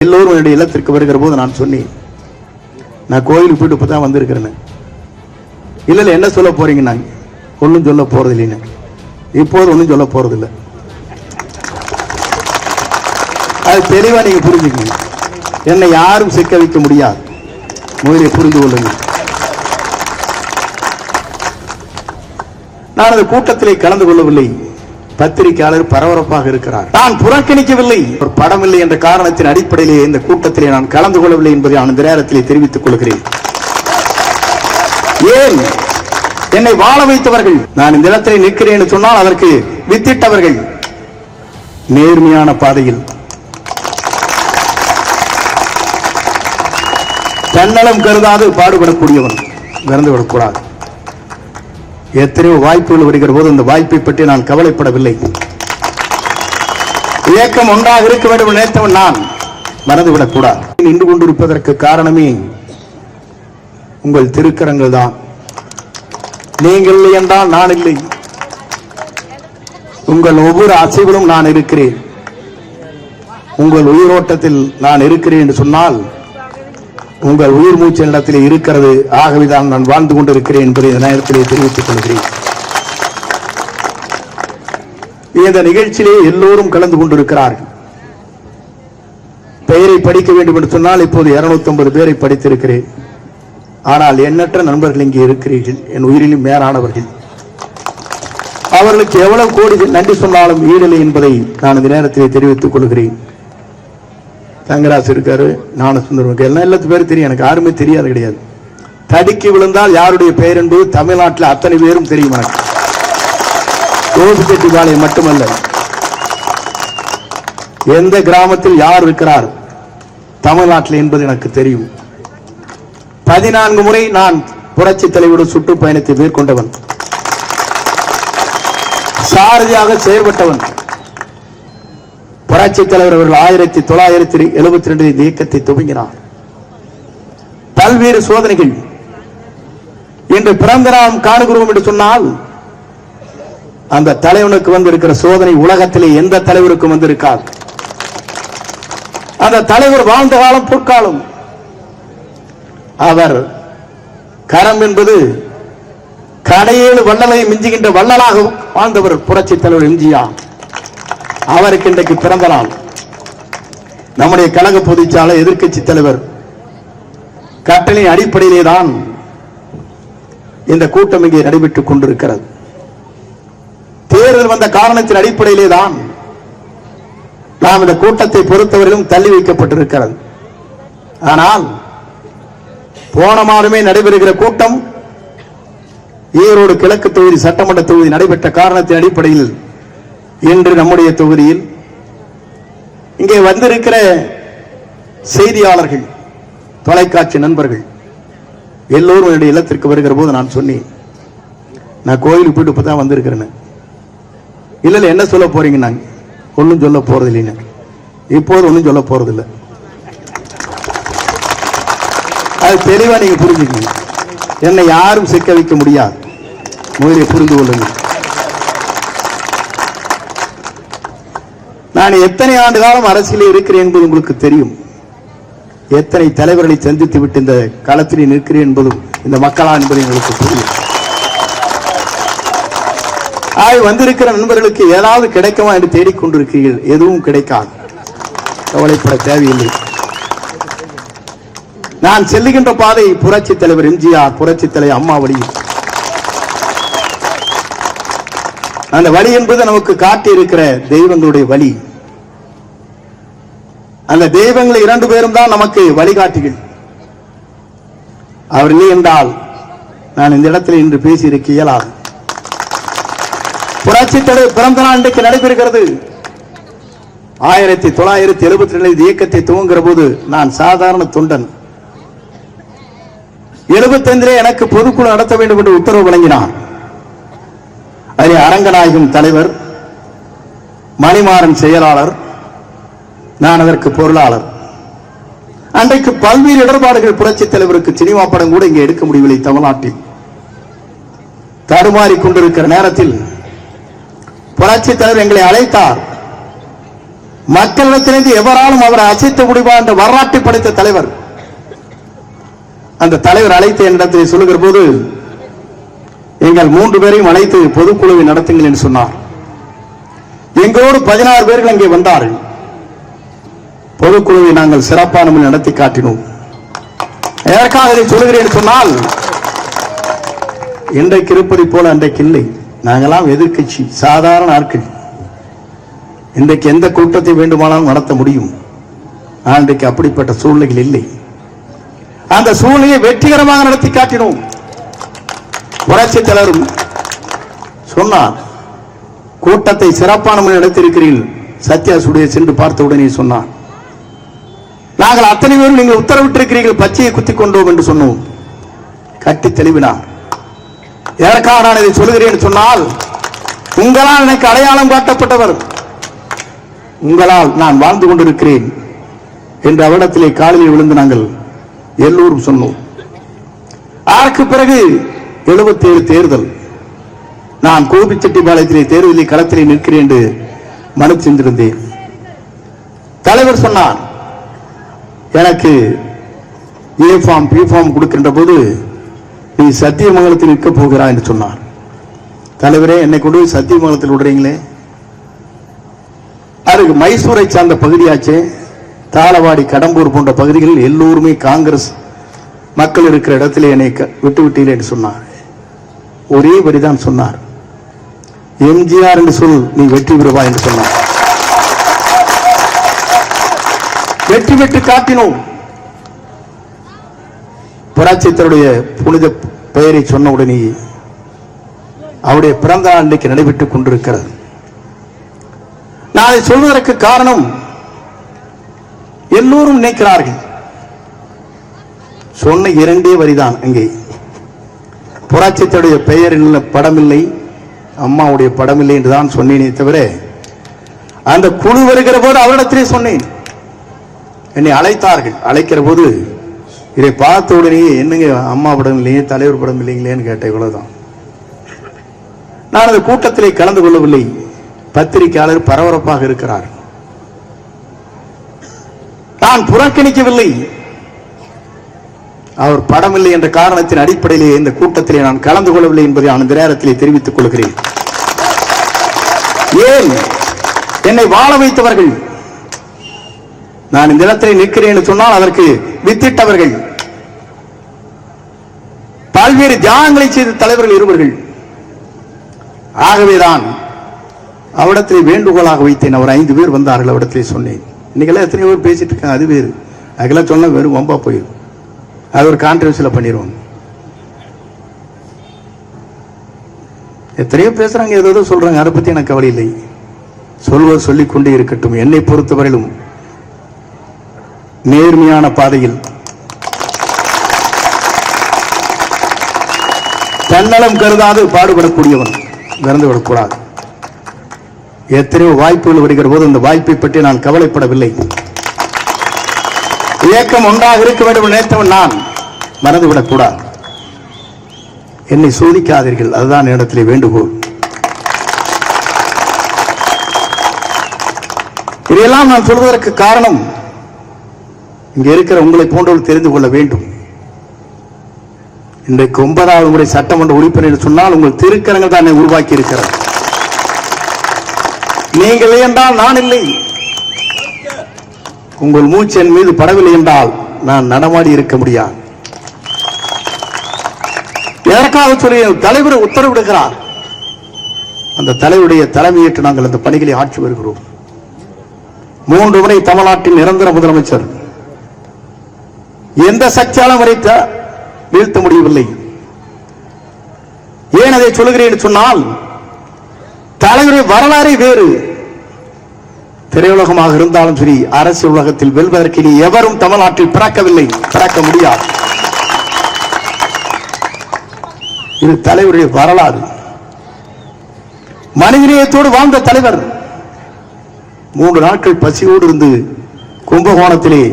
எல்லோரும் என்னுடைய இல்லத்திற்கு வருகிற போது நான் சொன்னேன், நான் கோயிலுக்கு போயிட்டு இப்பதான் வந்திருக்கிறேன். இல்ல என்ன சொல்ல போறீங்க? நாங்க ஒன்னும் சொல்ல போறது இல்லைன்னு. இப்போது ஒன்னும் சொல்ல போறது இல்லை. அது தெளிவா நீங்க புரிஞ்சுக்கணும். என்னை யாரும் சிக்க வைக்க முடியாது. முதலில் புரிந்து கொள்ளுங்கள். நான் அந்த கூட்டத்திலே கலந்து கொள்ளவில்லை. பத்திரிகையாளர் பரபரப்பாக இருக்கிறார். நான் புறக்கணிக்கவில்லை. ஒரு படம் இல்லை என்ற காரணத்தின் அடிப்படையிலே இந்த கூட்டத்திலே நான் கலந்து கொள்ளவில்லை என்பதை நான் இந்த நேரத்திலே தெரிவித்துக் கொள்கிறேன். ஏன் என்னை வாழ வைத்தவர்கள், நான் இந்த இடத்திலே நிற்கிறேன் என்று சொன்னால் அதற்கு வித்திட்டவர்கள், நேர்மையான பாதையில் தன்னலம் கருதாது பாடுபடக்கூடியவன், மறந்துவிடக்கூடாது. எத்தனையோ வாய்ப்புகள் வருகிற போது அந்த வாய்ப்பை பற்றி நான் கவலைப்படவில்லை. இயக்கம் ஒன்றாக இருக்க வேண்டும் நினைத்தவன் நான், மறந்துவிடக் கூடாது. நின்று கொண்டிருப்பதற்கு காரணமே உங்கள் திருக்கரங்கள் தான். நீங்கள் இல்லை என்றால் நான் இல்லை. உங்கள் ஒவ்வொரு அசைவிலும் நான் இருக்கிறேன். உங்கள் உயிரோட்டத்தில் நான் இருக்கிறேன் என்று சொன்னால் உங்கள் உயிர் மூச்சு இடத்திலே இருக்கிறது. ஆகவேதான் நான் வாழ்ந்து கொண்டிருக்கிறேன் என்பதை இந்த நேரத்திலே தெரிவித்துக் கொள்கிறேன். இந்த நிகழ்ச்சியிலே எல்லோரும் கலந்து கொண்டிருக்கிறார்கள். பெயரை படிக்க வேண்டும் என்று சொன்னால் இப்போது 250 பேரை படித்திருக்கிறேன். ஆனால் எண்ணற்ற நண்பர்கள் இங்கே இருக்கிறீர்கள், என் உயிரிலும் மேலானவர்கள். அவர்களுக்கு எவ்வளவு கோடி நன்றி சொன்னாலும் ஈடில்லை என்பதை நான் இந்த நேரத்திலே தெரிவித்துக் கொள்கிறேன். தங்கராசு இருக்காரு, ஞானசுந்தரம், எல்லாம் எல்லாத்து பேரும் தெரியும். எனக்கு யாருமே தெரியாது கிடையாது. தடுக்கி விழுந்தால் யாருடைய பெயர் என்பது தமிழ்நாட்டில் அத்தனை பேரும் தெரியும். எனக்கு கோபிச்செட்டிப்பாளையம் மட்டுமல்ல, எந்த கிராமத்தில் யார் இருக்கிறார் தமிழ்நாட்டில் என்பது எனக்கு தெரியும். 14 முறை நான் புரட்சி தலைவருடன் சுற்றுப்பயணத்தை மேற்கொண்டவன், சாரதியாக செயல்பட்டவன். புரட்சி தலைவர் அவர்கள் 1972 இந்த இயக்கத்தை துவங்கினார். பல்வேறு சோதனைகள். இன்று பிறந்த நாம் காணுகிறோம் என்று சொன்னால் அந்த தலைவனுக்கு வந்திருக்கிற சோதனை உலகத்திலே எந்த தலைவருக்கும் வந்திருக்காது. அந்த தலைவர் வாழ்ந்த காலம் பொற்காலம். அவர் கரம் என்பது கடையேழு வள்ளலை மிஞ்சுகின்ற வள்ளலாக வாழ்ந்தவர் புரட்சி தலைவர் எம்ஜிஆர். அவருக்கு இன்றைக்கு பிறந்த நாள். நம்முடைய கழக பொதுச்சாளர் எதிர்க்கட்சி தலைவர் கட்டளை அடிப்படையிலே தான் இந்த கூட்டம் இங்கே நடைபெற்றுக் கொண்டிருக்கிறது. தேர்தல் வந்த காரணத்தின் அடிப்படையிலே தான் நாம் இந்த கூட்டத்தை பொறுத்தவரையிலும் தள்ளி வைக்கப்பட்டிருக்கிறது. ஆனால் போன மாதமே நடைபெறுகிற கூட்டம் ஈரோடு கிழக்கு தொகுதி சட்டமன்ற தொகுதி நடைபெற்ற காரணத்தின் அடிப்படையில் இன்று நம்முடைய தொகுதியில் இங்கே வந்திருக்கிற செய்தியாளர்கள், தொலைக்காட்சி நண்பர்கள் எல்லோரும் என்னுடைய இல்லத்திற்கு வருகிற போது நான் சொன்னேன், நான் கோயிலுக்கு போயிட்டு இப்பதான் வந்திருக்கிறேன். இல்ல என்ன சொல்ல போறீங்க? நாங்க ஒன்னும் சொல்ல போறது இல்லைன்னு. இப்போது ஒன்னும் சொல்ல போறது இல்லை. அது தெளிவா நீங்க புரிஞ்சுக்கணும். என்னை யாரும் சிக்க வைக்க முடியாது. முதலில் புரிந்து கொள்ளுங்கள். நான் எத்தனை ஆண்டு காலம் அரசியலில் இருக்கிறேன் என்பது உங்களுக்கு தெரியும். எத்தனை தலைவர்களை சந்தித்து விட்டு இந்த களத்தில் நிற்கிறேன் என்பதும் இந்த மக்களா என்பது உங்களுக்கு தெரியும். வந்திருக்கிற நண்பர்களுக்கு ஏதாவது கிடைக்குமா என்று தேடிக்கொண்டிருக்கிறீர்கள். எதுவும் கிடைக்காது. கவலைப்பட தேவையில்லை. நான் செல்லுகின்ற பாதை புரட்சி தலைவர் எம்ஜிஆர், புரட்சி தலைவர் அம்மா வழி. அந்த வழி என்பது நமக்கு காட்டி இருக்கிற தெய்வங்களுடைய வழி. அந்த தெய்வங்கள் 2 பேரும் தான் நமக்கு வழிகாட்டிகள். அவர் இல்லை என்றால் நான் இந்த இடத்தில் இன்று பேசியிருக்க இயலாது. புரட்சி தலைவர் பிறந்த நாள் இன்றைக்கு நடைபெறுகிறது. 1972 இயக்கத்தை துவங்குகிற போது நான் சாதாரண தொண்டன். 75 எனக்கு பொதுக்குழு நடத்த வேண்டும் என்று உத்தரவு வழங்கினார். அதில் அரங்கநாயகம் தலைவர், மணிமாறன் செயலாளர், நான் அதற்கு பொருளாளர். அன்றைக்கு பல்வேறு இடர்பாடுகள். புரட்சி தலைவருக்கு சினிமா படம் கூட இங்கே எடுக்க முடியவில்லை. தமிழ்நாட்டில் தடுமாறி கொண்டிருக்கிற நேரத்தில் புரட்சி தலைவர் எங்களை அழைத்தார். மக்களிடத்திலிருந்து எவராலும் அவரை அசைத்து முடிவா என்ற வரலாற்றை படைத்த தலைவர். அந்த தலைவர் அழைத்த என்னிடத்தில் சொல்லுகிற போது, எங்கள் 3 பேரையும் அழைத்து பொதுக்குழுவை நடத்துங்கள் என்று சொன்னார். எங்களோடு 16 பேர்கள் அங்கே வந்தார்கள். பொதுக்குழுவை நாங்கள் சிறப்பான முறையில் நடத்தி காட்டினோம். எதற்காக இதை சொல்லுகிறேன் சொன்னால், இன்றைக்கு இருப்பதை போல அன்றைக்கு இல்லை. நாங்களாம் எதிர்க்கட்சி, சாதாரண ஆட்கள். இன்றைக்கு எந்த கூட்டத்தை வேண்டுமானாலும் நடத்த முடியும். இன்றைக்கு அப்படிப்பட்ட சூழ்நிலைகள் இல்லை. அந்த சூழ்நிலையை வெற்றிகரமாக நடத்தி காட்டினோம். புரட்சித் தலைவரும் சொன்னார், கூட்டத்தை சிறப்பான முறையில் நடத்தியிருக்கிறீர்கள். சத்யா ஸ்டுடியோ சென்று பார்த்த உடனே சொன்னார், நாங்கள் அத்தனை பேரும் நீங்கள் உத்தரவிட்டிருக்கிறீர்கள், பச்சையை குத்திக் கொண்டோம் என்று சொன்னோம். கட்டி தெளிவினார். எதற்காக நான் இதை சொல்கிறேன் சொன்னால், உங்களால் எனக்கு அடையாளம் காட்டப்பட்டவர், உங்களால் நான் வாழ்ந்து கொண்டிருக்கிறேன் என்று அவரிடத்திலே காலில் விழுந்து நாங்கள் எல்லோரும் சொன்னோம். அதற்கு பிறகு 77 தேர்தல், நான் கோபிச்செட்டிப்பாளையத்திலே தேர்தலில் களத்திலே நிற்கிறேன் என்று மனு சென்றிருந்தேன். தலைவர் சொன்னார், எனக்கு ஏ ஃபார்ம் பி ஃபார்ம் கொடுக்கின்ற போது நீ சத்தியமங்கலத்தில் நிற்க போகிறாய் என்று சொன்னார். தலைவரே, என்னை கொண்டு சத்தியமங்கலத்தில் விடுறீங்களே, அதுக்கு மைசூரை சார்ந்த பகுதியாச்சே, தாளவாடி கடம்பூர் போன்ற பகுதிகளில் எல்லோருமே காங்கிரஸ் மக்கள் இருக்கிற இடத்திலே என்னை விட்டு விட்டீர்கள் என்று சொன்னார். ஒரே வரிதான் சொன்னார், எம்ஜிஆர் என்று சொல், நீ வெற்றி பெறுவாய் என்று சொன்னார். வெற்றி பெற்று காட்டினோம். புரட்சித்தருடைய புனித பெயரை சொன்ன உடனே அவருடைய பிறந்த நாள் இன்றைக்கு நடைபெற்றுக் கொண்டிருக்கிறது. நான் அதை சொல்வதற்கு காரணம், எல்லோரும் நினைக்கிறார்கள், சொன்ன 2 வரிதான். அங்கே புரட்சித்தருடைய பெயர் படமில்லை, அம்மாவுடைய படமில்லை என்றுதான் சொன்னேனே தவிர, அந்த குழு வருகிற போது அவரிடத்திலே சொன்னேன். என்னை அழைத்தார்கள். அழைக்கிற போது இதை பார்த்த உடனே, என்னங்க அம்மா படம் இல்லையே, தலைவர் படம் இல்லைங்களேன்னு கேட்டேன். இவ்வளவுதான். நான் அந்த கூட்டத்திலே கலந்து கொள்ளவில்லை. பத்திரிகையாளர் பரபரப்பாக இருக்கிறார். நான் புறக்கணிக்கவில்லை. அவர் படம் இல்லை என்ற காரணத்தின் அடிப்படையிலே இந்த கூட்டத்திலே நான் கலந்து கொள்ளவில்லை என்பதை நான் இந்த நேரத்திலே தெரிவித்துக் கொள்கிறேன். ஏன்? என்னை வாழ வைத்தவர்கள். நான் இந்த இடத்திலே நிற்கிறேன் என்று சொன்னால் அதற்கு வித்திட்டவர்கள், பல்வேறு தியாகங்களை செய்த தலைவர்கள் இருவர்கள். ஆகவேதான் அவரிடத்திலே வேண்டுகோளாக வைத்தேன். அவர் 5 பேர் வந்தார்கள். அவரிடத்திலே சொன்னேன், இன்னைக்கெல்லாம் எத்தனை பேர் பேசிட்டு இருக்காங்க, அது வேறு. அதுக்கெல்லாம் சொன்ன வெறும் வம்பா போயிடும். அது ஒரு கான்ட்ரவர்சியில் பண்ணிடுவாங்க. எத்தனையோ பேசுறாங்க, ஏதோ சொல்றாங்க, அதை பத்தி எனக்கு கவலை இல்லை. சொல்வது சொல்லிக் கொண்டே இருக்கட்டும். என்னை பொறுத்தவரையிலும் நேர்மையான பாதையில், தன்னலம் கருதாது பாடுபடக்கூடியவன், மறந்துவிடக்கூடாது. எத்தனையோ வாய்ப்புகள் வருகிற போது அந்த வாய்ப்பை பற்றி நான் கவலைப்படவில்லை. இயக்கம் ஒன்றாக இருக்க வேண்டும் நினைத்தவன் நான், மறந்துவிடக்கூடாது. என்னை சோதிக்காதீர்கள், அதுதான் இடத்திலே வேண்டுகோள். இதையெல்லாம் நான் சொல்வதற்கு காரணம், இங்க இருக்கிற உங்களை போன்றவர்கள் தெரிந்து கொள்ள வேண்டும். இன்றைக்கு 9வது முறை சட்டமன்ற உறுப்பினர் சொன்னால் உங்கள் திருக்கரங்கள் தான் உருவாக்கி இருக்கிறார். நீங்கள் என்றால் நான் இல்லை. உங்கள் மூச்சு என் மீது படவில்லை என்றால் நான் நடமாடி இருக்க முடியாது. எதற்காக சொல்லி தலைவர் உத்தரவிடுகிறார். அந்த தலைவருடைய தலைமையேற்று நாங்கள் அந்த பணிகளை ஆட்சி வருகிறோம். 3 முறை தமிழ்நாட்டின் நிரந்தர முதலமைச்சர். எந்த சக்தியாலும் வரை வீழ்த்த முடியவில்லை. ஏன் அதை சொல்லுகிறேன் சொன்னால், தலைவருடைய வரலாறு வேறு. திரையுலகமாக இருந்தாலும் சரி, அரசியல் உலகத்தில் வெல்வதற்கு இனி எவரும் தமிழ்நாட்டில் பிறக்கவில்லை, பிறக்க முடியாது. இது தலைவருடைய வரலாறு. மனிதநேயத்தோடு வாழ்ந்த தலைவர். 3 நாட்கள் பசியோடு இருந்து கும்பகோணத்திலே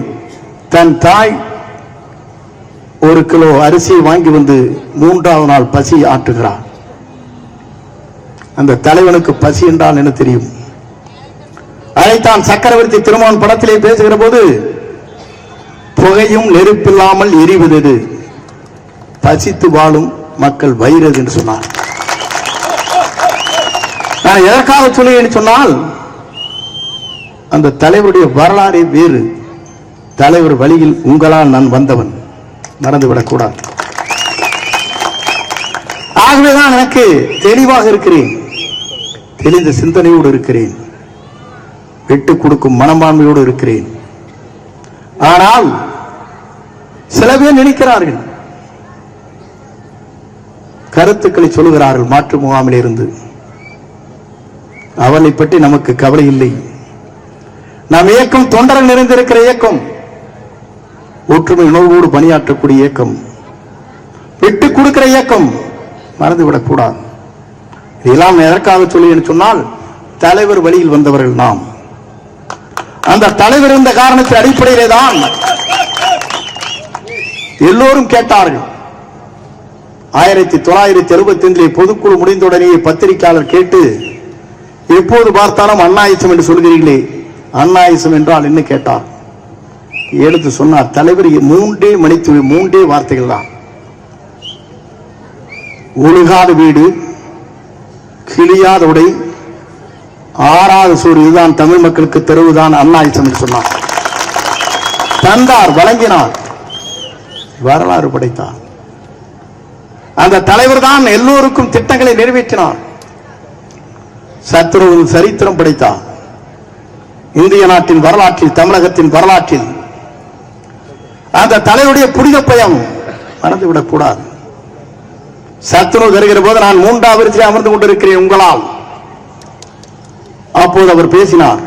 தன் தாய் 1 கிலோ அரிசியை வாங்கி வந்து 3வது நாள் பசி ஆற்றுகிறார். அந்த தலைவனுக்கு பசி என்றால் என்ன தெரியும்? அதைத்தான் சக்கரவர்த்தி திருமகன் படத்திலே பேசுகிற போது, புகையும் நெருப்பில்லாமல் எரிவது பசித்து வாழும் மக்கள் வயிறது என்று சொன்னார். நான் எதற்காக சொல்லுவேன் சொன்னால், அந்த தலைவருடைய வரலாறு வேறு. தலைவர் வழியில் உங்களால் நான் வந்தவன், மறந்துவிடக்கூடாது. ஆகவேதான் எனக்கு தெளிவாக இருக்கிறேன், தெளிந்த சிந்தனையோடு இருக்கிறேன், விட்டுக் கொடுக்கும் மனப்பான்மையோடு இருக்கிறேன். ஆனால் சில பேர் நினைக்கிறார்கள், கருத்துக்களை சொல்லுகிறார்கள் மாற்று முகாமில் இருந்து, அவனை பற்றி நமக்கு கவலை இல்லை. நம் இயக்கம் தொண்டர்கள் நிறைந்திருக்கிற இயக்கம், ஒற்றுமை உணர்வோடு பணியாற்றக்கூடிய இயக்கம், விட்டுக் கொடுக்கிற இயக்கம், மறந்துவிடக் கூடாது. இதெல்லாம் எதற்காக சொல்லி சொன்னால், தலைவர் வழியில் வந்தவர்கள் நாம். அந்த தலைவர் இருந்த காரணத்தின் அடிப்படையிலே தான் எல்லோரும் கேட்டார்கள். 1975 பொதுக்குழு முடிந்தவுடனே பத்திரிகையாளர் கேட்டு, எப்போது பார்த்தாலும் அண்ணாயிசம் என்று சொல்கிறீர்களே, அண்ணாயிசம் என்றால் என்ன கேட்டார். எடுத்து சொன்னார், தலைவர் 3 மணித்துளி 3 வார்த்தைகள் தான். ஒழுகாத வீடு, கிளியாத உடை, ஆறாவது சூர், இதுதான் தமிழ் மக்களுக்கு தெருவுதான் அண்ணாயிசம் என்று சொன்னார். தந்தார், வழங்கினார், வரலாறு படைத்தார். அந்த தலைவர் தான் எல்லோருக்கும் திட்டங்களை நிறைவேற்றினார். சத்ரு சரித்திரம் படைத்தார். இந்திய நாட்டின் வரலாற்றில், தமிழகத்தின் வரலாற்றில் அந்த தலைவருடைய புனித பயம் மறந்துவிடக் கூடாது. சத்ரு வருகிற போது நான் 3வது அமர்ந்து கொண்டிருக்கிறேன் உங்களால். அப்போது அவர் பேசினார்,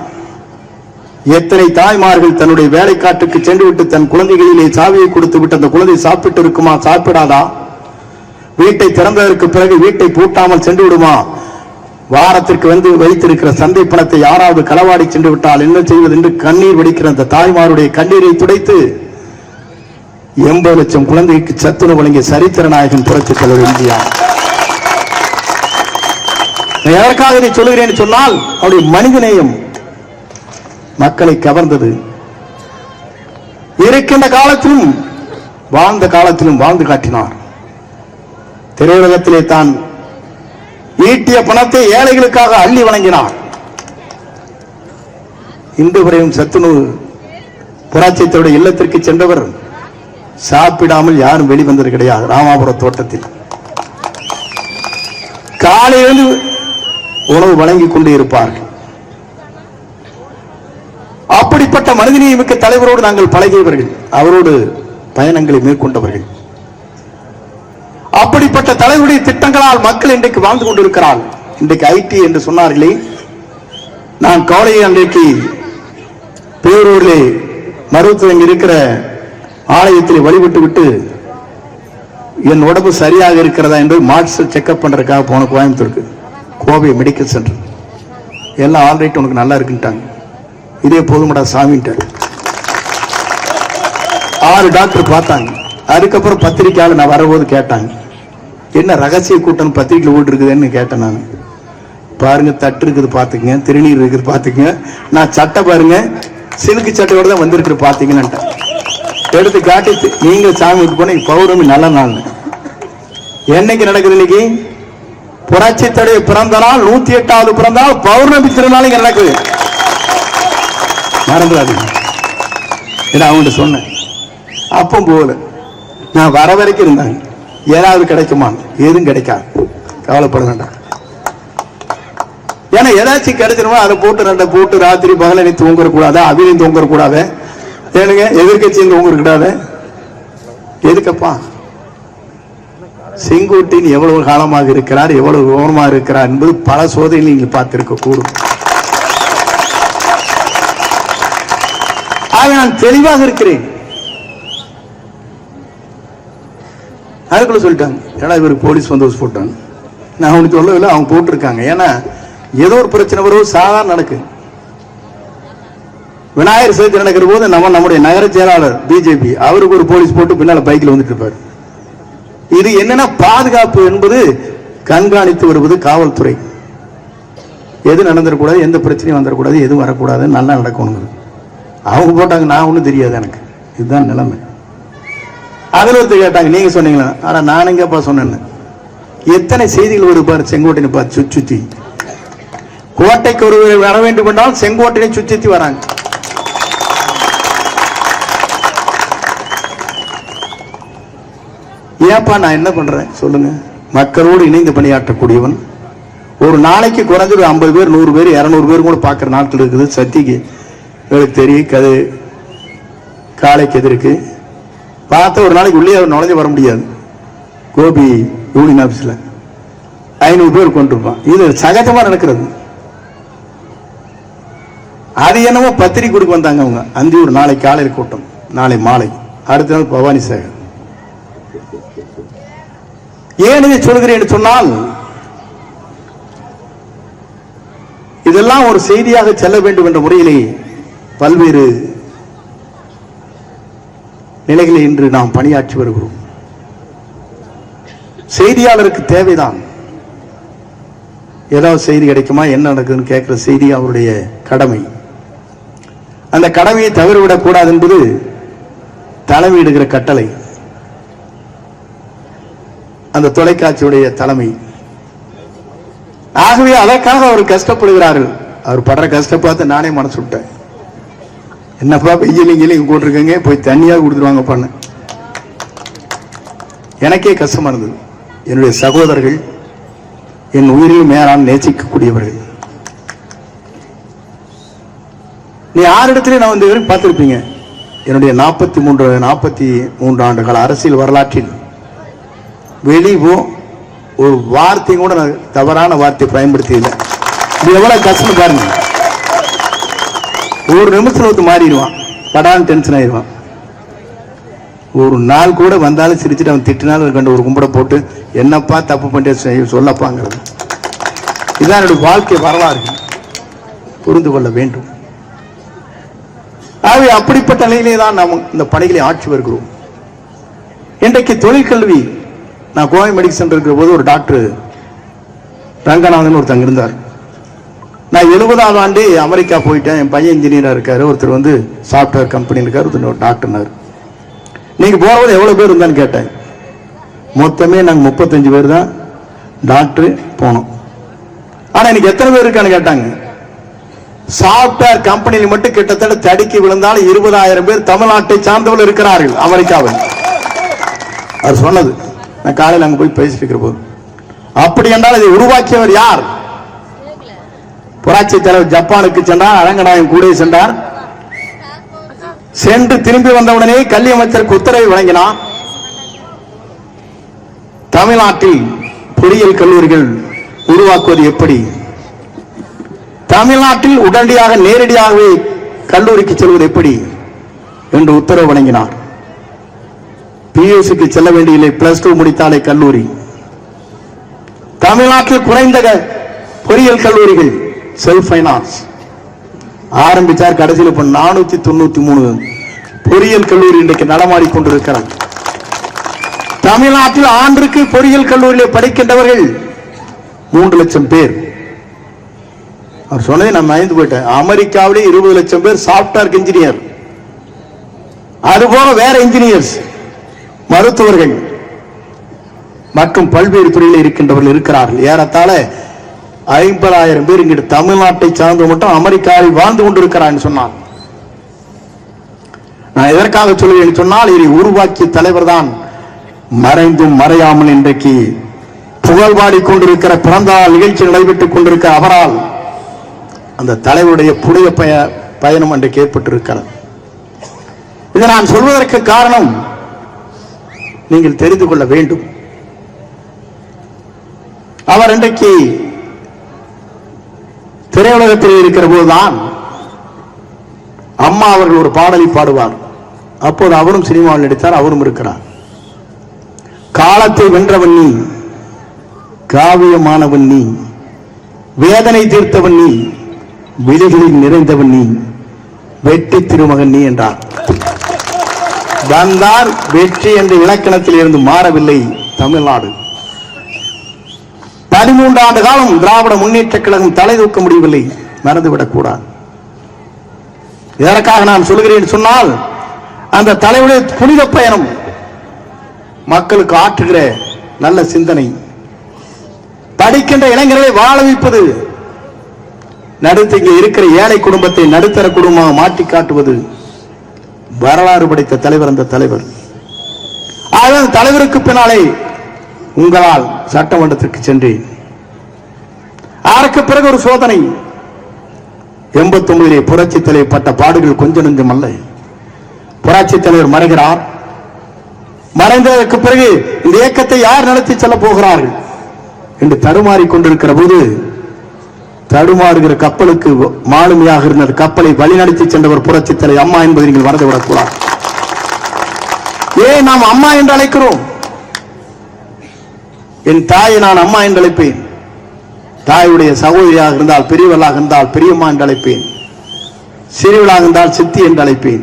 எத்தனை தாய்மார்கள் தன்னுடைய வேலைக்காட்டுக்கு சென்று விட்டு தன் குழந்தைகளிலே சாவியை கொடுத்து விட்டு அந்த குழந்தை சாப்பிட்டு இருக்குமா, சாப்பிடாதா, வீட்டை திறந்ததற்கு பிறகு வீட்டை பூட்டாமல் சென்று விடுமா, வாரத்திற்கு வந்து வைத்திருக்கிற சந்தை பணத்தை யாராவது களவாடி சென்று விட்டால் என்ன செய்வது என்று கண்ணீர் வடிக்கிற அந்த தாய்மாருடைய கண்ணீரை துடைத்து 80 லட்சம் குழந்தைக்கு சத்துணவு வழங்கிய சரித்திர நாயகன் புரட்சித் தலைவர் இந்தியா. எதற்காக இதை சொல்லுகிறேன் சொன்னால், அவருடைய மனிதநேயம் மக்களை கவர்ந்தது. இருக்கின்ற காலத்திலும் வாழ்ந்த காலத்திலும் வாழ்ந்து காட்டினார். திரையுலகத்திலே தான் ஈட்டிய பணத்தை ஏழைகளுக்காக அள்ளி வழங்கினார். இன்று வரையும் சத்துணவு புரட்சித்தோட இல்லத்திற்கு சென்றவர் சாப்பிடாமல் யாரும் வெளிவந்தது கிடையாது. ராமாபுர தோட்டத்தில் காலையில் உணவு வழங்கிக் கொண்டே இருப்பார்கள். அப்படிப்பட்ட மனிதநேயமிக்க தலைவரோடு நாங்கள் பழகியவர்கள், அவரோடு பயணங்களை மேற்கொண்டவர்கள். அப்படிப்பட்ட தலைவருடைய திட்டங்களால் மக்கள் இன்றைக்கு வாழ்ந்து கொண்டிருக்கிறார். இன்றைக்கு ஐடி என்று சொன்னார்களே, நான் காலையில் அன்றைக்கு பேரூரிலே மருத்துவம் இருக்கிற ஆலயத்தில் வழிபட்டு விட்டு என் உடம்பு சரியாக இருக்கிறதா என்று மார்க்ஸ் செக்அப் பண்றதுக்காக போன கோயம்புத்தூருக்கு, கோவை மெடிக்கல் சென்டர். எல்லாம் ஆல்ரைட், உனக்கு நல்லா இருக்குன்ட்டாங்க. இதே போதுமடா சாமின்ட்டார். 6 டாக்டர் பார்த்தாங்க. அதுக்கப்புறம் பத்திரிக்கையாளர் நான் வரபோது கேட்டாங்க, என்ன ரகசிய கூட்டம் பத்திரிகையில் ஓட்டு இருக்குதுன்னு கேட்டேன். நான் பாருங்க, தட்டு இருக்குது பாத்துக்கங்க, திருநீர் இருக்குது பாத்துக்கங்க, நான் சட்டை பாருங்க சிலுக்கு சட்டையோட தான் வந்திருக்கு பாத்தீங்கன்னு எடுத்து காட்டி, நீங்க சாமி போன பௌர்ணமி நல்ல நாள். என்னைக்கு நடக்குது? இன்னைக்கு புரட்சித்தடைய பிறந்த நாள், 108வது பிறந்த நாள், பௌர்ணமி திருநாள் இங்க நடக்குது. மறந்துடாதீங்க. அவங்கள்ட்ட சொன்னேன். அப்போ போல நான் வர வரைக்கும் இருந்தாங்க, ஏதாவது கிடைக்குமா, எதுவும் கிடைக்காது, கவலைப்பட வேண்டாம். ஏன்னா ஏதாச்சும் கிடைச்சிருமா அதை போட்டு 2 போட்டு ராத்திரி பகல நீ தூங்குற கூடாது, அபிலையும் தூங்குற கூடாது, ஏனுங்க எதிர்கட்சியும் தூங்குற கூடாது. எதுக்கப்பா? செங்கோட்டையின் எவ்வளவு காலமாக இருக்கிறார், எவ்வளவு விவரமாக இருக்கிறார் என்பது பல சோதனையில் நீங்கள் பார்த்திருக்க கூடும். ஆக நான் தெளிவாக இருக்கிறேன். அதுக்குள்ள சொல்லிட்டாங்க, ஏன்னா இவருக்கு போலீஸ் பந்தோபஸ்து போட்டாங்க. நான் அவனுக்கு சொல்லவில்லை, அவங்க போட்டிருக்காங்க. ஏன்னா ஏதோ ஒரு பிரச்சனை வரும், சாதாரண நடக்கு. விநாயகர் சதுர்த்தி நடக்கிற போது நம்முடைய நகர செயலாளர் பிஜேபி, அவருக்கு ஒரு போலீஸ் போட்டு பின்னால பைக்கில் வந்துட்டு இருப்பார். இது என்னன்னா பாதுகாப்பு என்பது கண்காணித்து வருவது காவல்துறை. எது நடந்துடக்கூடாது, எந்த பிரச்சனையும் வந்துடக்கூடாது, எதுவும் வரக்கூடாது, நல்லா நடக்கணுங்க. அவங்க போட்டாங்க, நான் ஒன்றும் தெரியாது எனக்கு, இதுதான் நிலைமை. அதில் ஒருத்தர் கேட்டாங்க, நீங்க சொன்னீங்களா? ஆனால் நான் எங்கப்பா சொன்னேன்னு. எத்தனை செய்திகள் ஒரு பாரு, செங்கோட்டையை பார்த்து சுத்தி கோட்டைக்கு ஒரு வர வேண்டும் என்றால் செங்கோட்டையை சுத்தி வராங்க. ஏப்பா நான் என்ன பண்றேன் சொல்லுங்க? மக்களோடு இணைந்து பணியாற்றக்கூடியவன். ஒரு நாளைக்கு குறைஞ்சது 50 பேர், 100 பேர், 200 பேர் கூட பார்க்குற நாட்கள் இருக்குது. சத்திக்கு தெரியும், கது காலைக்கு எதிர்க்கு பார்த்தா ஒரு நாளைக்கு உள்ளே நுழைஞ்சு வர முடியாது. கோபி யூனியன் ஆஃபீஸில் 500 பேர் கொண்டிருப்பான். இது சகஜமாக நடக்கிறது. அது என்னமோ பத்திரிக்கை கொடுக்க வந்தாங்க அவங்க. அந்தியூர் நாளை காலையில் கூட்டம், நாளை மாலை, அடுத்த நாள் பவானி சாகர். ஏன் இதை சொல்கிறேன் சொன்னால், இதெல்லாம் ஒரு செய்தியாக செல்ல வேண்டும் என்ற முறையிலே பல்வேறு நிலைகளில் இன்று நாம் பணியாற்றி வருகிறோம். செய்தியாளருக்கு தேவைதான் ஏதாவது செய்தி கிடைக்குமா, என்ன நடக்குதுன்னு கேட்கிற செய்தி அவருடைய கடமை. அந்த கடமையை தவறிவிடக் கூடாது என்பது தலைமையிடுகிற கட்டளை, அந்த தொலைக்காட்சியுடைய தலைமை. ஆகவே அதற்காக அவர் கஷ்டப்படுகிறார்கள். அவர் படுற கஷ்டம் பார்த்து நானே மனசு விட்டேன். என்னப்பா வெயிலிங்க போட்டிருக்கீங்க, போய் தண்ணியாக கொடுத்துருவாங்க பண்ண. எனக்கே கஷ்டமா இருந்தது. என்னுடைய சகோதரர்கள், என் உயிரில் மேலான நேசிக்கக்கூடியவர்கள். நீ 6 இடத்துல நான் வந்து வரைக்கும் பார்த்திருப்பீங்க. என்னுடைய 43 ஆண்டுகள் அரசியல் வரலாற்றில் வெளிவோ ஒரு வார்த்தை கூட நான் தவறான வார்த்தை பயன்படுத்தி இல்லை. இது எவ்வளவு கஷ்டம் பாருங்க. ஒரு நிமிஷத்துல வந்து மாறிடுவான், படான் டென்ஷன் ஆயிடுவான். ஒரு நாள் கூட வந்தாலும் சிரிச்சுட்டு அவன் திட்டினாலும் கண்டு ஒரு கும்பிட போட்டு என்னப்பா தப்பு பண்ணிட்டு சொல்லப்பாங்கிறது. இதுதான் என்னுடைய வாழ்க்கை வரலாறு, புரிந்து கொள்ள வேண்டும். ஆகவே அப்படிப்பட்ட நிலையிலே தான் நாம் இந்த பணிகளை ஆட்சி வருகிறோம். இன்றைக்கு தொழிற்கல்வி, நான் கோவை மெடிக்கல் சென்டர் இருக்கிற போது ஒரு டாக்டர் ரங்கநாதன் ஒருத்தங்க இருந்தார். நான் 70ஆவது ஆண்டு அமெரிக்கா போயிட்டேன். என் பையன் இன்ஜினியரா இருக்காரு, ஒருத்தர் வந்து சாஃப்ட்வேர் கம்பெனி இருக்காரு, ஒருத்தர் ஒரு டாக்டர்னாரு. நீங்க போறது எவ்வளவு பேர் இருந்தான்னு கேட்டேன். மொத்தமே நாங்க 35 பேர் தான் டாக்டர் போனோம். ஆனா இன்னைக்கு எத்தனை பேர் இருக்கான்னு கேட்டாங்க. சாஃப்ட்வேர் கம்பெனியில் மட்டும் கிட்டத்தட்ட தடுக்கி விழுந்தாலும் 20,000 பேர் தமிழ்நாட்டை சார்ந்தவர்கள் இருக்கிறார்கள் அமெரிக்காவில். அவர் சொன்னது நான் காலையில் அங்க போய் பேசிட்டு இருக்கிற போது. அப்படி என்றால் இதை உருவாக்கியவர் யார்? புரட்சி தலைவர் ஜப்பானுக்கு சென்றார், அரங்கநாயகம் கூட சென்றார். சென்று திரும்பி வந்தவுடனே கல்வி அமைச்சருக்கு உத்தரவை வழங்கினார். தமிழ்நாட்டில் பொறியியல் கல்லூரிகள் உருவாக்குவது எப்படி, தமிழ்நாட்டில் உடனடியாக நேரடியாகவே கல்லூரிக்கு செல்வது எப்படி என்று உத்தரவு வழங்கினார். பியூசிக்கு செல்ல வேண்டிய +2 முடித்தாலே கல்லூரி. தமிழ்நாட்டில் குறைந்த பொறியியல் கல்லூரிகள் செல்ஃப் பைனான்ஸ் ஆரம்பித்தார். கடைசியில் 493 பொறியியல் கல்லூரி இன்றைக்கு நடமாடிக்கொண்டிருக்கிறார். தமிழ்நாட்டில் ஆண்டுக்கு பொறியியல் கல்லூரியில் படிக்கின்றவர்கள் 3 லட்சம் பேர். அவர் சொன்னதை நான் மயந்து போயிட்டேன். அமெரிக்காவிலே 20 லட்சம் பேர் சாஃப்ட்வேர் இன்ஜினியர், அதுபோல வேற இன்ஜினியர்ஸ், மருத்துவர்கள் மற்றும் பல்வேறு துறையில் இருக்கின்றவர்கள் இருக்கிறார்கள். ஏறத்தாழ 50,000 பேர் இங்கு தமிழ்நாட்டை சார்ந்து மட்டும் அமெரிக்காவில் வாழ்ந்து கொண்டிருக்கிறார் சொன்னார். நான் எதற்காக சொல்லுவேன் சொன்னால், இதை உருவாக்கிய தலைவர் தான் மறைந்தும் மறையாமல் இன்றைக்கு புகழ்பாடிக் கொண்டிருக்கிற பிறந்த நாள் நிகழ்ச்சி நடைபெற்றுக் கொண்டிருக்கிற அவரால் அந்த தலைவருடைய புதிய பயணம் அன்றைக்கு ஏற்பட்டிருக்கிறது. இதை நான் சொல்வதற்கு காரணம் நீங்கள் தெரிந்து கொள்ள வேண்டும். அவர் இன்றைக்கு திரையுலகத்தில் இருக்கிற போதுதான் அம்மா அவர்கள் ஒரு பாடலை பாடுவார். அப்போது அவரும் சினிமாவில் நடித்தார், அவரும் இருக்கிறார். காலத்தை வென்றவன் நீ, காவியமானவன் நீ, வேதனை தீர்த்தவன் நீ, விழிகளில் நிறைந்தவன் நீ, வெற்றி திருமகன் நீ என்றார். வந்தார் வெற்றி என்ற இலக்கணத்தில் இருந்து மாறவில்லை தமிழ்நாடு. 13 ஆண்டு காலம் திராவிட முன்னேற்ற கழகம் தலை தூக்க முடியவில்லை, மறந்துவிடக் கூடாது. இதற்காக நான் சொல்கிறேன் சொன்னால், அந்த தலைவருடைய புனித பயணம் மக்களுக்கு ஆற்றுகிற நல்ல சிந்தனை, படிக்கின்ற இளைஞர்களை வாழ வைப்பது, நடுத்து இங்கே இருக்கிற ஏழை குடும்பத்தை நடுத்தர குடும்பமாக மாற்றி காட்டுவது, வரலாறு படைத்த தலைவர் அந்த தலைவர். ஆக தலைவருக்கு பின்னாலே உங்களால் சட்டமன்றத்திற்கு சென்றேன். அதற்கு பிறகு ஒரு சோதனை. 89 புரட்சி தலைவர் பட்ட பாடுகள் கொஞ்சம் நெஞ்சம் அல்ல. புரட்சி தலைவர் மறைகிறார். மறைந்ததற்கு பிறகு இந்த இயக்கத்தை யார் நடத்தி செல்ல போகிறார்கள் என்று தடுமாறிக் கொண்டிருக்கிற போது, தடுமாறுகிற கப்பலுக்கு மாலுமியாக இருந்த கப்பலை வழிநடத்தி சென்றவர் புரட்சி தலைவர் அம்மா என்பதை நீங்கள் மறந்துவிடக்கூடாது. ஏன் நாம் அம்மா என்று அழைக்கிறோம்? என் தாயை நான் அம்மா என்று அழைப்பேன். தாயுடைய சகோதரியாக இருந்தால், பெரியவளாக இருந்தால் பெரியம்மா என்று அழைப்பேன். சிறியவளாக இருந்தால் சித்தி என்று அழைப்பேன்.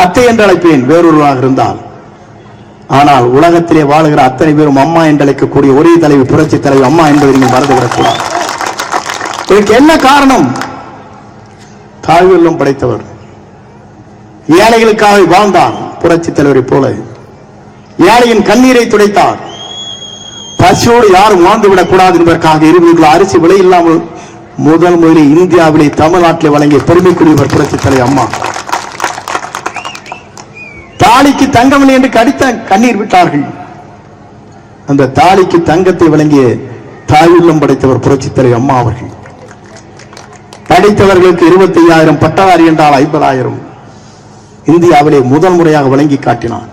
அத்தை என்று அழைப்பேன் வேறொருவராக இருந்தால். ஆனால் உலகத்திலே வாழுகிற அத்தனை பேரும் அம்மா என்று அழைக்கக்கூடிய ஒரே தலைவி புரட்சி தலைவி அம்மா என்பதை நீங்கள் மறந்துவிடக்கூடாது. இதற்கு என்ன காரணம்? தாய்வெல்லம் படைத்தவர், ஏழைகளுக்காக வாழ்ந்தார். புரட்சி தலைவரை போல ஏழையின் கண்ணீரை துடைத்தார். பசியோடு யாரும் வாழ்ந்துவிடக் கூடாது என்பதற்காக 20 கிலோ அரிசி விலை இல்லாமல் முதலில் இந்தியாவிலே தமிழ்நாட்டிலே வழங்கிய பெருமைக்குரியவர் புரட்சி தலைவர் அம்மா. தாலிக்கு தங்கமில்லை என்று கடித்த கண்ணீர் விட்டார்கள். அந்த தாலிக்கு தங்கத்தை வழங்கிய தாயுள்ளம் படைத்தவர் புரட்சி தலைவர் அம்மா அவர்கள். படித்தவர்களுக்கு 25,000, பட்டதாரி என்றால் 50,000 இந்தியாவிலே முதல் முறையாக வழங்கி காட்டினார்.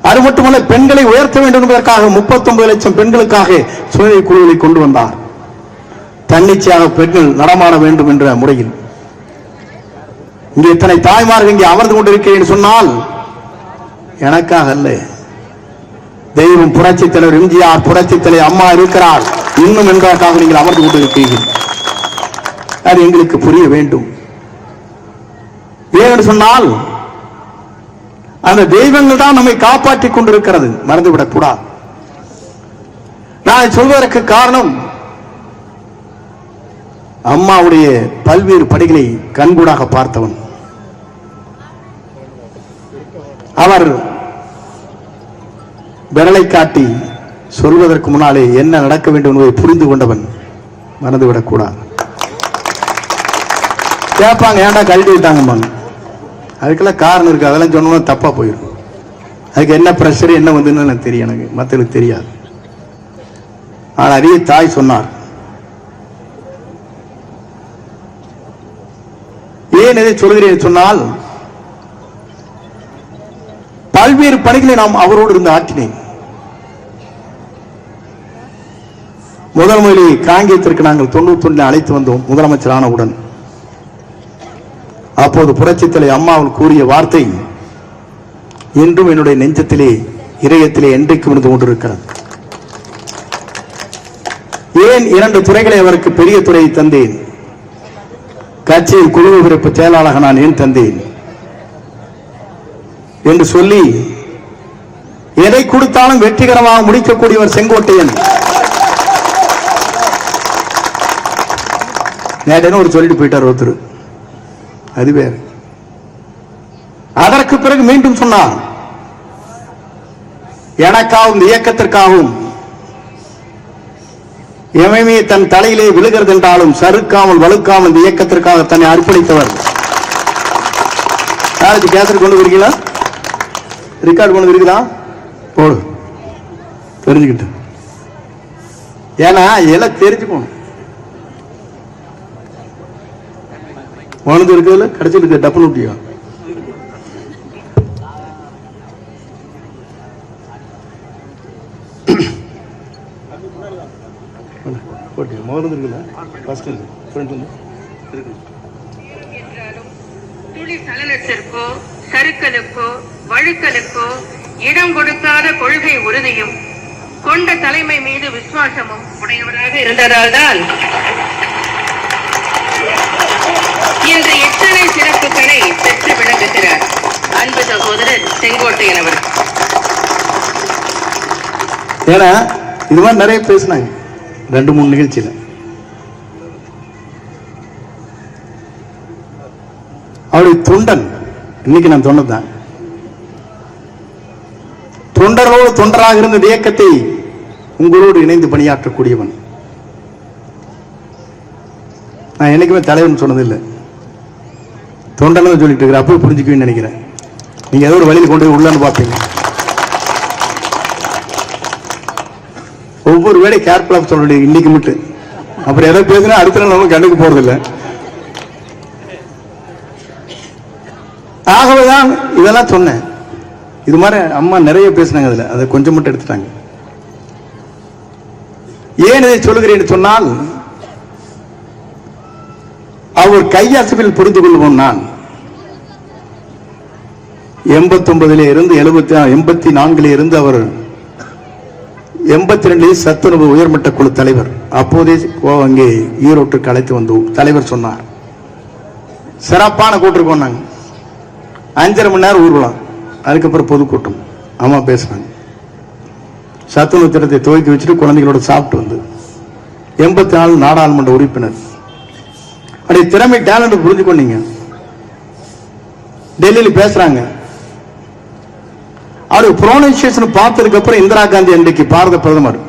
அது மட்டுமல்ல, பெண்களை உயர்த்த வேண்டும் என்பதற்காக 39 லட்சம் பெண்களுக்காக சுய குழுவை கொண்டு வந்தார். தன்னிச்சையாக பெண்கள் நடமாட வேண்டும் என்ற முறையில். இங்கே இத்தனை தாய்மார்கள் இங்கே அமர்ந்து கொண்டிருக்கிறேன் சொன்னால் எனக்காக அல்ல, தெய்வம் புரட்சி தலைவர் எம்ஜிஆர், புரட்சி தலைவர் அம்மா இருக்கிறார் இன்னும் என்பதற்காக நீங்கள் அமர்ந்து கொண்டிருக்கிறீர்கள். அது எங்களுக்கு புரிய வேண்டும். ஏன்னு சொன்னால், அந்த தெய்வங்கள் தான் நம்மை காப்பாற்றிக் கொண்டிருக்கிறது, மறந்துவிடக் கூடாது. நான் சொல்வதற்கு காரணம், அம்மாவுடைய பல்வேறு படிகளை கண்கூடாக பார்த்தவன். அவர் விரலை காட்டி சொல்வதற்கு முன்னாலே என்ன நடக்க வேண்டும் என்பதை புரிந்து கொண்டவன், மறந்துவிடக் கூடாது. கேட்பாங்க, ஏன்டா கழட்டி விட்டாங்க, அதுக்கெல்லாம் காரணம் இருக்கு. அதெல்லாம் சொன்னோம்னா தப்பா போயிருக்கும். அதுக்கு என்ன பிரஷர் என்ன வந்துன்னு எனக்கு தெரியும், எனக்கு மற்றவங்களுக்கு தெரியாது. ஆனால் அதே தாய் சொன்னார். ஏன் இதை சொல்கிறேன் சொன்னால், பல்வேறு பணிகளை நாம் அவரோடு இருந்து ஆற்றினேன். முதல் முதலில் காங்கேயத்திற்கு நாங்கள் 91 அழைத்து வந்தோம் முதலமைச்சர் ஆனவுடன். அப்போது புரட்சி தலைவர் அம்மாவில் கூறிய வார்த்தை இன்றும் என்னுடைய நெஞ்சத்திலே, இதயத்திலே என்றைக்கும் இருந்து கொண்டிருக்கிறது. ஏன் 2 துறைகளை அவருக்கு பெரிய துறையை தந்தேன்? கட்சியின் குழு விருப்பு செயலாளராக நான் ஏன் தந்தேன் என்று சொல்லி, எதை கொடுத்தாலும் வெற்றிகரமாக முடிக்கக்கூடியவர் செங்கோட்டையன். நேரடியாக ஒரு சொல்லிட்டு போயிட்டார் ஒருத்தர், அது வேறு. அதற்கு பிறகு மீண்டும் சொன்னார், எனக்காகவும் இயக்கத்திற்காகவும் எவமே தன் தலையிலே விழுகிறது என்றாலும் சறுக்காமல் வலுக்காமல் இந்த இயக்கத்திற்காக தன்னை அர்ப்பணித்தவர். யாருக்கு கேசட் கொண்டு வருகிறீங்களா? ரெக்கார்டு கொண்டு வருகிறா? போடு, தெரிஞ்சுக்கிட்டு. ஏன்னா எல்லாம் தெரிஞ்சுக்கணும். உணர்ந்து இருக்கிறதுல கடைசி இருக்க டப்புன்னு விட்டியா? சலனத்திற்கோ சறுக்கலுக்கோ வழுக்கலுக்கோ இடம் கொடுக்காத கொள்கை உறுதியும் கொண்ட தலைமை மீது விசுவாசமும் உடையவராக இருந்ததால் தான் இன்று எத்தனை சிறப்புகளை பெற்று விளங்குகிறார் அன்பு சகோதரர் செங்கோட்டையன் அவர். ஏன்னா இது மாதிரி நிறைய பேசினாங்க 2-3 நிகழ்ச்சியில. அவருடைய தொண்டன், இன்னைக்கு நான் தொண்டதான். தொண்டரோடு தொண்டராக இருந்த இயக்கத்தை உங்களோடு இணைந்து பணியாற்றக்கூடியவன். நான் என்னைக்குமே தலைவன் சொன்னதில்லை, தொண்டன் சொல்லிட்டு இருக்கிற. அப்போ புரிஞ்சுக்குவேன்னு நினைக்கிறேன். நீங்க ஏதோ ஒரு வழியில் கொண்டு போய் உள்ளன்னு பார்ப்பீங்க. ஒவ்வொரு வேலை கேர்ஃபுல்லா சொல்ல வேண்டியது இன்னைக்கு மட்டும். அப்புறம் எதை பேசுனா அடுத்த நாள் நம்ம கண்ணுக்கு போறதில்லை. ஆகவேதான் இதெல்லாம் சொன்னேன். இது மாதிரி அம்மா நிறைய பேசினாங்க, அதுல அதை கொஞ்சம் மட்டும் எடுத்துட்டாங்க. ஏன் இதை சொல்லுகிறேன் சொன்னால், அவர் கையசைவில் புரிந்து கொள்வோம். நான் 89 இருந்து 84 இருந்து அவர் 82 சத்துணவு உயர்மட்ட குழு தலைவர். அப்போதே அங்கே ஈரோட்டுக்கு அழைத்து வந்தோம். தலைவர் சொன்னார், சிறப்பான கூட்டிருக்கோம். நாங்க 5.5 மணி நேரம் ஊர்வலம், அதுக்கப்புறம் பொதுக்கூட்டம். அம்மா பேசினாங்க. சத்துணவு திட்டத்தை துவக்கி வச்சுட்டு குழந்தைகளோட சாப்பிட்டு வந்து 84 நாடாளுமன்ற உறுப்பினர். அப்படி திறமை டேலண்ட் புரிஞ்சுக்கொண்டீங்க. டெல்லியில் பேசுறாங்க. அவரு புரோனன்சியேஷன் பார்த்ததுக்கு அப்புறம் இந்திரா காந்தி அன்றைக்கு பாரத பிரதமர்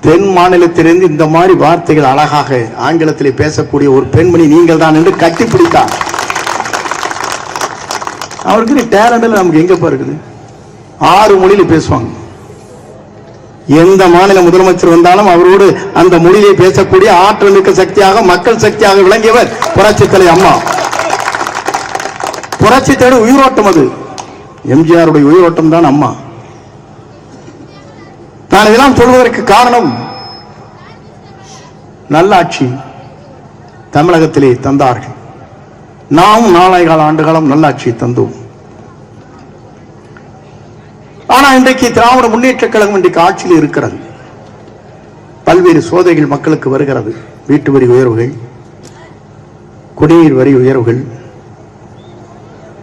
தென் மாநிலத்திலிருந்து இந்த மாதிரி வார்த்தைகள் அழகாக ஆங்கிலத்திலே பேசக்கூடிய ஒரு பெண்மணி நீங்கள் தான் என்று கட்டிப்பிடித்தார். அவருக்கு டேலண்ட் நமக்கு எங்கப்பா இருக்குது? 6 மொழியில பேசுவாங்க. எந்த மாநில முதலமைச்சர் வந்தாலும் அவரோடு அந்த மொழியை பேசக்கூடிய ஆற்றல் மிக்க சக்தியாக, மக்கள் சக்தியாக விளங்கியவர் புரட்சித் தலைவி அம்மா. புரட்சித் தலைவி உயிரோட்டம். அது எம்ஜிஆருடைய உயிரோட்டம் தான் அம்மா. நான் இதெல்லாம் சொல்வதற்கு காரணம், நல்லாட்சி தமிழகத்திலே தந்தார்கள். நாம் 4 ஆண்டு காலம் நல்லாட்சி தந்தோம். ஆனா இன்றைக்கு திராவிட முன்னேற்ற கழகம் இன்றைக்கு ஆட்சியில் இருக்கிறது. பல்வேறு சோதனைகள் மக்களுக்கு வருகிறது. வீட்டு வரி உயர்வுகள், குடிநீர் வரி உயர்வுகள்,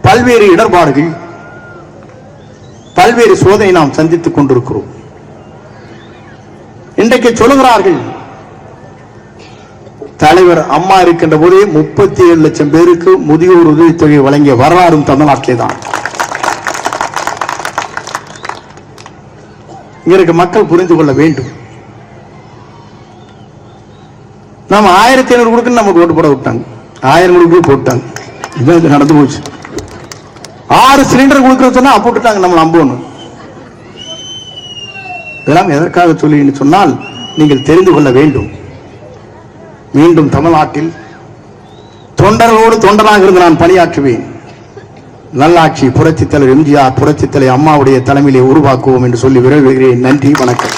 பல்வேறு இடர்பாடுகள், பல்வேறு சோதனை நாம் சந்தித்துக் கொண்டிருக்கிறோம். இன்றைக்கு சொல்லுகிறார்கள், தலைவர் அம்மா இருக்கின்ற போதே 37 லட்சம் பேருக்கு முதியோர் உதவித்தொகை வழங்கிய வரலாறும் தமிழ்நாட்டிலே தான். இங்க இருக்க மக்கள் புரிந்து கொள்ள வேண்டும். நாம 1500 கொடுக்க நமக்கு ஓட்டு போட விட்டாங்க. 1000 கொடுக்க போட்டாங்க. இதுதான் நடந்து போச்சு. 6 சிலிண்டர் கொடுக்கறது சொன்னா போட்டுட்டாங்க நம்ம நம்பணும். இதெல்லாம் எதற்காக சொல்லி சொன்னால், நீங்கள் தெரிந்து கொள்ள வேண்டும். மீண்டும் தமிழ்நாட்டில் தொண்டர்களோடு தொண்டராக இருந்து நான் பணியாற்றுவேன். நல்லாட்சி புரட்சித் தலைவர் எம்ஜிஆர், புரட்சித் தலைவர் அம்மாவுடைய தலைமையிலே உருவாக்குவோம் என்று சொல்லி விரைவுகிறேன். நன்றி, வணக்கம்.